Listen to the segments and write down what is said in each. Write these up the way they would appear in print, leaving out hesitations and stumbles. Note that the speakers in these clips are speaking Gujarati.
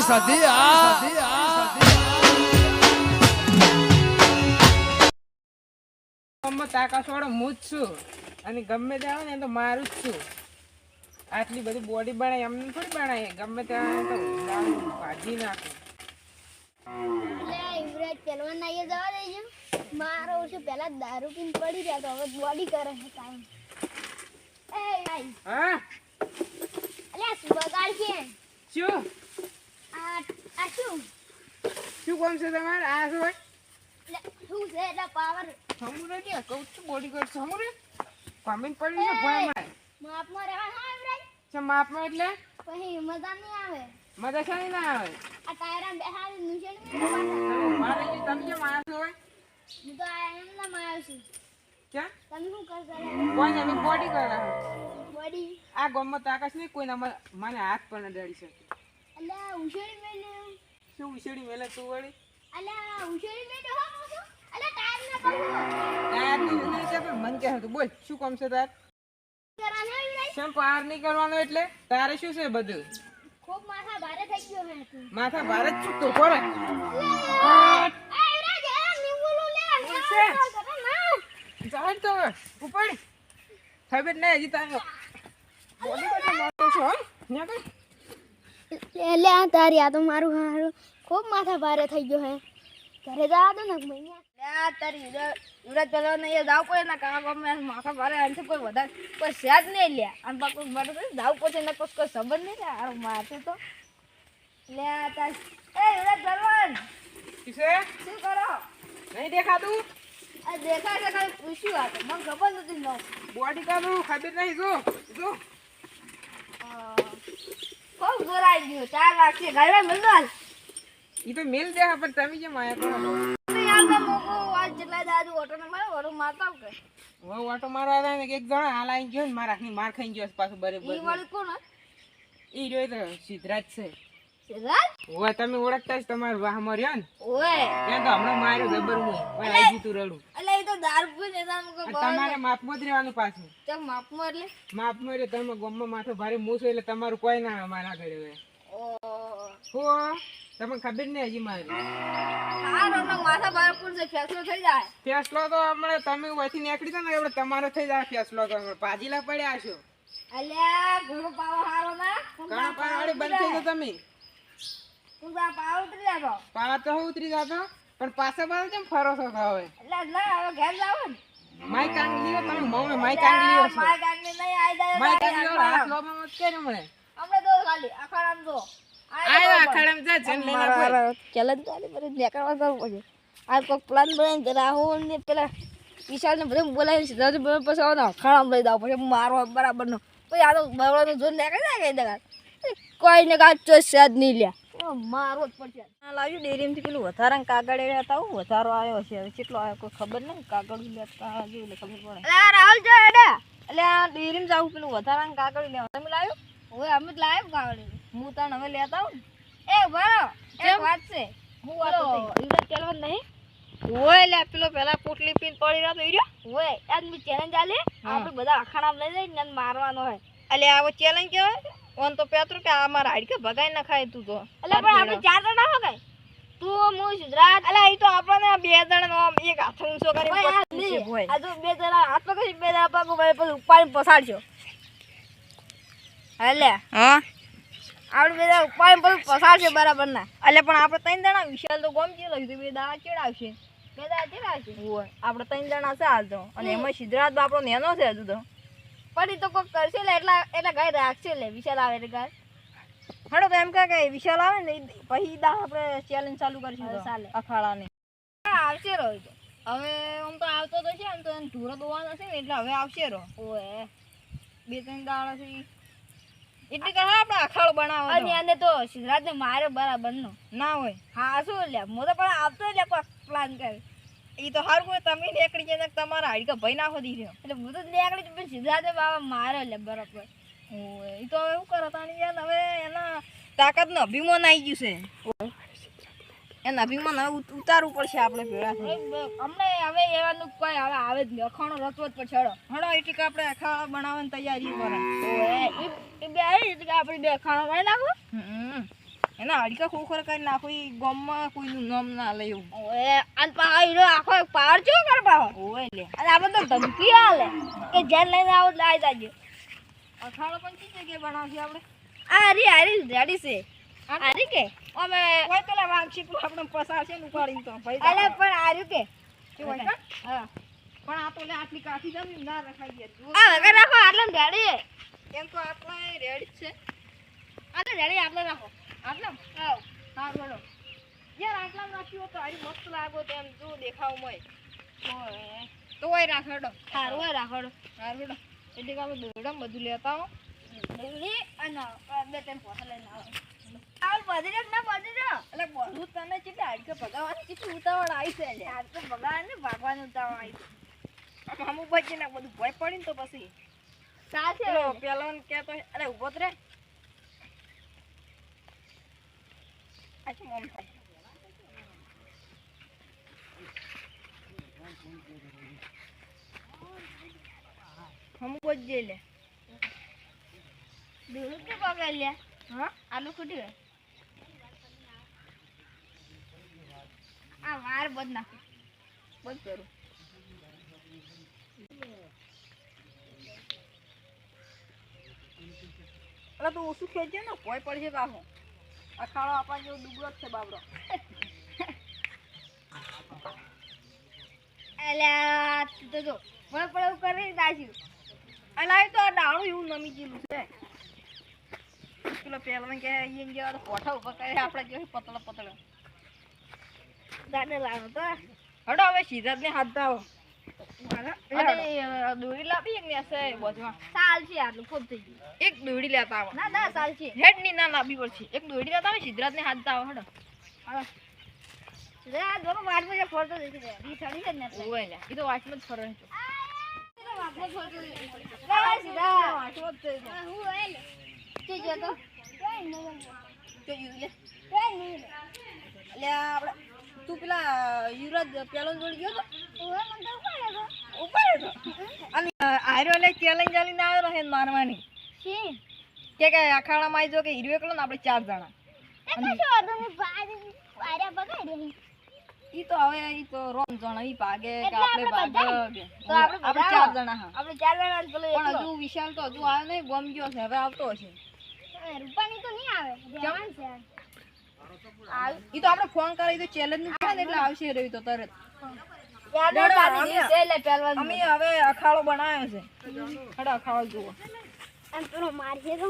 સધી તાકાત વાળો હું જ છું અને ગમે ત્યાં ને તો મારું જ છું. આટલી બધી બોડી બનાય એમને થોડી બનાય, ગમે ત્યાં તો ભાજી નાખું. યુવરાજ પહેલવાન નાઈએ જવા દેજો. મારો ઓછો પહેલા દારૂ પીને પડી રહ્યા તો હવે બોડી કરે છે કામ. એ ભાઈ હા અલ્યા શું બગાડ છે? શું આ શું કોમ છે તમારે? આ શું હોય? શું છે એટલે પાવર સમુરે ને કહું છું બોડી ગાર્ડ સમુરે કમેન્ટ પડી છે ભણમાં માપમાં રહેવા હા યુવરાજ. છે માપમાં એટલે પછી મજા નહીં આવે. મજા છે ના આવે. આ ટાયરા બેહાડી નિશાન મારે જે તમે જે માણસ હોય હું તો આ એમના માં આવ્યો છું. ક્યાં તમે શું કરતા કોઈ અમે બોડી ગાર્ડ બોડી આ ગામમાં તાકાત નહીં કોઈના મને હાથ પણ અડાડી શકે. અલ્યા ઉછેડી મેલે શું ઉછેડી મેલે તું વળી? અલ્યા ઉછેડી મેલે હો મોસુ અલ્યા ટાયર ના કહું ટાયર નહીં છે પણ મન કે હતું બોલ શું કામ છે તાર? કરાને યુવરાજ કેમ પાર નહીં કરવાનો એટલે તારે શું છે બધું? ખૂબ માથા ભારે થઈ ગયો હે તું. માથા ભારે જ ચૂકતો પડે. ચાલ તો ઉપર ખબર નહીં હજી તારે બોડી ગાર્ડ મારો છો ન્યા કઈ એટલે આ તારી આ તો મારું હારું ખૂબ માથા ભારે થઈ ગયો હે. ઘરે જવા દો ને મૈયા તારી યુવરાજ પેલો ને એ જાવ પડે ને કાકા માથા ભારે અંશે કોઈ વધારે કોઈ સ્યાદ નહીં લ્યા આમ પાકો મારે જાવ પડશે ને કોઈ ખબર નહીં લે આ માથે તો લે તાર એ યુવરાજ બલવાન કિસે શું કરો? નહીં દેખાતું? આ દેખાય છે ખાલી પૂછ્યું આ તો મને ખબર નથી ન બોડી ગાર્ડ ખબર નહીં જો જો ખૂબ જોરાઈ ગયું 4 લાખ છે ઘરે મળવાલ ઈ તો મેલ દે પણ તમે જે માયા કરો યાર તો મોકો આજ જેટલા દાદુ ઓટો ને મારો ઓટો મારતા કે વો ઓટો મારવા આવ્યા ને એક જણા હાલ આવી ગયો ને મારા ની માર ખાઈ ગયો પાછું બરાબર ઈ વાળી કોણ ઈ જોઈ તો સિદ્ધરાજ છે. સિદ્ધરાજ ઓય તમે ઓળખતા જ તમાર વાહ મર્યો ને ઓય ત્યાં તો હમણાં માર્યો જબર હું ઓય આવી જીતું રડું એટલે ઈ તો દારૂ પીને એના મુકો તમારે માપમાં જ રહેવાનું પાછું. તે માપમાં એટલે માપમાં રે તમે ગમમાં માથું ભારે મૂછો એટલે તમારું કોઈ ના અમારા ઘરે હોય. ઓ હો તમને ખબર નહીં હજી મારી હા રોનો માથા બાર પર જે ફેસલો થઈ જાય ફેસલો તો હમણાં તમે વહીથી નીકળી જાવ ને એટલે તમારો થઈ જાય ફેસલો તો પાજીલા પડ્યા છો. અલ્યા ઘણો પાવ હારો ના ઘણા પાવાડી બંધ થઈ ગયો તમે તું આ પાવ ઉતરી જાતો પાવા તો હું ઉતરી જાતો પણ પાછા પાછા કેમ ફરો છો હવે? એટલે ના હવે ઘેર જાવ ને માઈ કાંગલી તમે મમ્મી માઈ કાંગલી છો માય કાંગલી નહીં આઈ જાય માઈ કાંગલી હાથ લોબા મત કે મને આપણે તો ખાલી આખાડામ જો આયો આખાડામ જા જન લેના બોલ ચેલેન્જ ચાલે પર દેખાવા જવું પડે. આ કોક પ્લાન બનાવીને રાહુલ ને પેલા વિશાલ ને બધું બોલાવીને સીધા પછી આવો અખાડામ લઈ જાવ પછી મારો બરાબર નો પછી આ તો બરાબર જોર નીકળી જાય કઈ દગા કોઈ ને કાચ તો સ્યાદ નહીં લ્યા મારો જ પડશે. લાવ્યું ડેરીમાંથી પેલું વધારા કાગળ હતા વધારો આવ્યો છે કેટલો આવ્યો કોઈ ખબર નહીં કાગળ લેતા જેવું ખબર પડે. રાહુલ જો એડા એટલે આ ડેરીમાં જાવ પેલું વધારા કાગળ લેવા તમે લાવ્યો? ઓય અમે જ લાવ્યો કાવડી હું તને હવે લેતા આવું એ બરો એક વાત છે હું વાત યુવરાજ પહેલવાન નહીં ઓય લે પેલો પેલા પોટલી પીન પડી રહ્યો તો ઈર્યો ઓય આજ મી ચેલેન્જ આલે આપણે બધા અખાણામ લઈ જઈને મારવાનો હોય. એટલે આવો ચેલેન્જ કહેવાય ઓન તો પેતરો કે આ મારા હાડકે ભગાઈ ના ખાય તું તો એટલે પણ આપણે 4 જણા હો ગઈ તું હું સિદ્ધરાજ એટલે ઈ તો આપણને બે જણા નો એક હાથ ઊંચો કરી આ તો બે જણા હાથ પકડી બે જણા પગ ઉપર ઉપાડી પસાડજો. હાલે હા આપણે બે જણા ઉપાડી પર પસાડજો બરાબર ના. એટલે પણ આપણે 3 જણા વિશાલ તો ગોમ ચેલો છે બે દાડા ચડાવશે બે જણા ચડાવશે ઓય આપણે 3 જણા છે હાલ તો અને એમાં સિદ્ધરાજ બાપરો નેનો છે હજુ તો પણ તો કોક કરશે લે એટલા ગાય રાખશે લે વિશાલ આવે એટલે ગાય હડો તો એમ કે વિશાલ આવે ને પછી દા આપણે ચેલેન્જ ચાલુ કરીશું ચાલે અખાડાની આવશે રહો તો હવે આમ તો આવતો તો છે આમ તો ઢૂરો દોવાનો છે ને એટલે હવે આવશે રો ઓય 2-3 દાડા થી એટલે કે આપણે અખાડો બનાવો અને આને તો સિદ્ધરાજ ને મારે બરાબર નો ના હોય હા શું લે મો તો પણ આવતો લે કોક પ્લાન કરે ઈ તો હારું કોઈ તમે નીકળી જાય તમારા હાડકા ભઈ નાખો દી રહ્યો એટલે હું તો નીકળી પણ સિદ્ધરાજ ને બાબા મારે લે બરાબર ઓય ઈ તો હવે શું કરે તાણી યાર હવે એના તાકાત નો અભિમાન આવી ગયું છે એના અભિમાન હવે ઉતારવું પડશે આપણે ભેળા થઈ. અમને હવે એવાનું કોઈ હવે આવે જ નહીં અખાણો રચવો જ પડશે હળો હળો એટલે કે આપણે ખાવા બનાવવાની તૈયારી કરે. એ બે આવી એટલે કે આપણે બે ખાણો વાળી નાખો એના હડકા ખોખર કરી નાખો એ ગામમાં કોઈનું નામ ના લે એવું. ઓએ અને પાડો આખો એક પાર ચો કર પાહો ઓય લે અને આપણે તો ધમકી આલે કે જેલ લઈને આવો લાઈ જાજો અખાડો પણ કઈ જગ્યાએ બનાવશે આપણે? આ હારી રેડી છે હારી કે અમે કોઈ પેલા વાંક્ષી આપણે પસાર છે ને ઉપાડીને તો ભાઈ અલે પણ હાર્યું કે શું હોય કાં? હા પણ આ તો લે આટલી કાઠી જમી ના રખાઈ ગયા. આ વગર રાખો આટલા રેડી એમ તો આપણે રેડી જ છે. આટલા રેડી આટલા રાખો આટલા હા હા બોલો યાર આટલા રાખ્યું તો આરી મસ્ત લાગો તો એમ જો દેખાવમાં તો હોય રાખડો સારું હોય રાખો રાખડો એટલે કે આપણે દોરડા બધું લેતા હો ડેલી અને બે ત્રણ પોતા લઈને આવો આવ બધી ના બધી એટલે બધું તને કેટલી હાડકે ભગાવાની કેટલી ઉતાવળ આવી છે લે. આજ તો ભગવાન ને ભગવાન ઉતાવળ આવી આમ અમુક બચી ને બધું ભય પડી ને તો પછી સાચે પેલો પેલો કહેતો અરે ઉભો જ રે આ શું મોમ થાય અમુક જ જઈ લે દૂર કે પકડ લે હા આલુ ખૂટી ગયો આ વાર બદ નાખો બંધ કરું અરે તું ઓછું ખેંચે ને ભય પડશે પાછો અખાડો આપણા જેવો ડુબળો જ છે બાબરો એલા તું તો જો મને પણ એવું કરી દાસ્યું અલા એ તો આ ડાળું એવું નમી ગયેલું છે પેલો પેલો કે અહીંયા જેવા પોઠા ઉભા કરે આપણે જેવું પતળો પતળો દાદા લાવો તો હડો હવે સિદ્ધાર્થ ને હાથ દાવો અને દોરી લાવી એક ને હશે બોજમાં સાલ છે આટલું ખૂબ થઈ ગયું એક દોરી લેતા આવો ના ના સાલ છે હેડ ની ના લાવી પડશે એક દોરી લેતા આવે સિદ્ધાર્થ ને હાથ દાવો હડો રે આ દોરો વાટ માં ફોટો દેખી દે ઈ ઠડી છે ને એટલે ઓય લે એ તો વાંચમાં જ ફરે છે વાટ માં ફોટો દેખી રે સીધા વાંચમાં જ છે હું આલે કે જો તો તો યુ લે લે આપણે તું પેલા યુવરાજ પેલો જોડી ગયો તો ઓય મને તો ઉપાડ્યો ઉપાડ્યો તો અને આર્યો લે ચેલેન્જ આલીને આવ્યો રહે મારવાની છે કે અખાડામાં આવી જો કે હીરો એકલો ને આપણે 4 જણા એ તો શું તમે પાર્યા બગાડી ઈ તો હવે ઈ તો રોમ જણા ઈ ભાગે કે એટલે આપણે આપણે ભાગે તો આપણે આપણે બધા 4 જણા હા આપણે ચાર જણા જ પેલો પણ હજુ વિશાલ તો હજુ આવ્યો નહીં ગમ ગયો છે હવે આવતો હશે રૂપાની તો નહીં આવે જવાન છે ઈ તો આપણે ફોન કરી તો ચેલેન્જ નું કહે ને એટલે આવશે રહી તો તરત યાદ ડરો, દાદી અમે- છે એટલે પહેલવાન અમે હવે અખાડો બનાવ્યો છે હડો અખાડો જુઓ એમ પેલો મારશે તો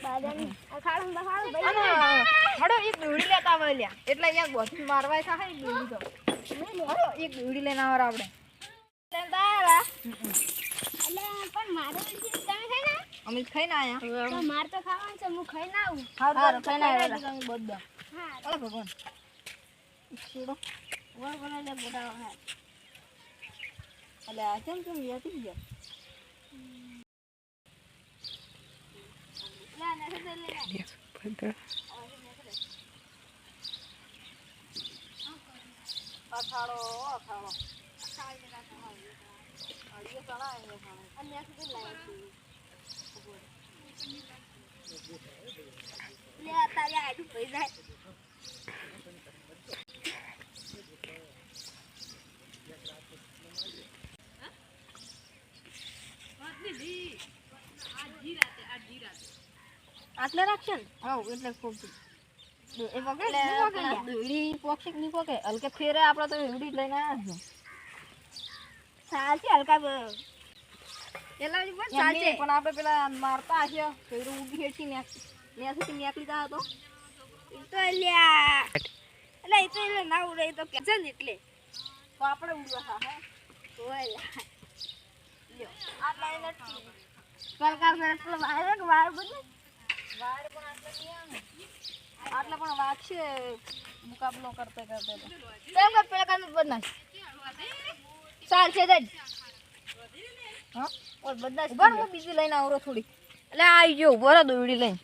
દાદાની અખાડું બખાડું ભાઈ અને હડો એક દોડી લેતા આવે લ્યા એટલે અહીંયા બોધી મારવાય થાય ને દોડી તો હડો એક દોડી લઈને આવે આપણે તારા એટલે પણ મારે તમે ખાઈ ના અમે ખાઈને આયા તો માર તો ખાવાનું છે હું ખાઈ ના આવું હારું ખાઈને આવ્યા તમે બધા હા અરે ભગવાન છોડો વર બનાવીને બોટાવા હા એટલે આ કેમ યાદી ગયા ના ના લે અખાડો અડીએ ચણા અને સુધી લાવી લે તારે આડું પડી જાય આટલે રાખશે ને હા એટલે ખૂબ એ વગર દોડી પોક્ષિક નહીં પોકે હલકે ફેરે આપણે તો એવડી લઈને આવ્યા છે સાચી હલકા પેલા પણ એમ સાચે નહીં, પણ આપણે પેલા મારતા હશે તો એ ઊભી હેઠી ન્યાથી નીકળી જાય તો તો લ્યા એટલે એ તો એટલે ના ઉડે એ તો કે છે ને એટલે તો આપણે ઉડવા હા હે ઓય લ્યા લ્યો આ લાઈન અટકી સરકાર પેલો વાર બને વાર પણ આટલે નહીં આવે આટલે પણ વાગશે મુકાબલો કરતે કરતે તો તેમ કે પેલા કામ બના ચાલ છે જ હા ઓર બધા ઉભા રહો, હું બીજી લઈને આવરો થોડી એટલે આવી ગયો ઉભો રહો દોડી લઈને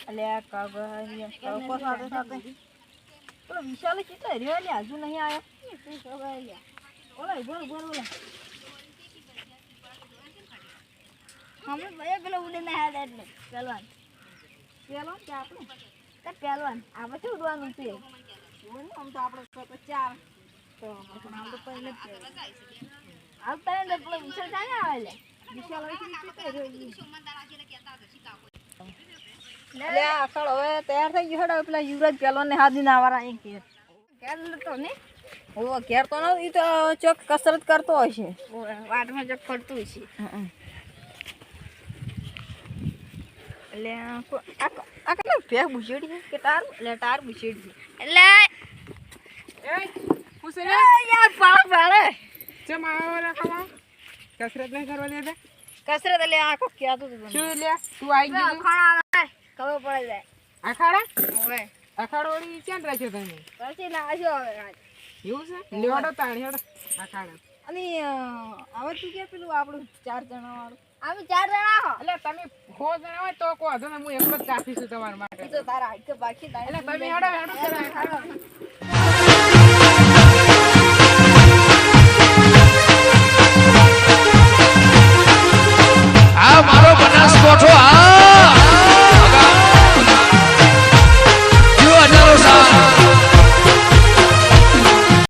અલ્યા કાગળિયા કળકો સાથે સાથે પેલો વિશાલ કેટલો રહ્યો ને હજુ નહીં આવ્યો ઓલા બોલ હમણાં ભાઈ પેલો ઉડે ના હાલ એટલે પહેલવાન કે આપણે કે પહેલવાન આપણે શું ઉડવાનું છે આમ તો આપણે 4 તો આમ તો પહેલે જ આવતા ને પેલો વિશાલ ક્યાં આવે લે વિશાલ હોય કેટલો રહ્યો લે આખળ હવે તૈયાર થઈ ગયો હેડો પેલા યુવરાજ પહેલવાન ને હાથી ના વાળા અહીં ઘેર તો ને ઓ ઘેર તો ન ઈ તો ચોક કસરત કરતો હશે વાટમાં ચોક ફરતું હશે એટલે આ કેટલા ભેગ બુછેડી કે ટાર બુછેડી એટલે એ પૂછે ને યાર પાક ભાડે ચમ આવો રાખવા કસરત નહીં કરવા દેતા કસરત એટલે આખો ક્યાં તો શું લે તું આવી ગયો અખાડા ખબર પડે જાય અખાડા હવે અખાડો વળી ક્યાં રાખ્યો તમે પછી નાખ્યો હવે આજ એવું છે લેવાડો તાણી હેડો અખાડા અને હવે તું કે પેલું આપણું 4 જણા વાળું અમે 4 જણા હો એટલે તમે 100 જણા હોય તો કહો તો હું એકલો જ કાફી છું તમારા માટે તો તારા હાઈક બાકી એટલે તમે હેડો હેડો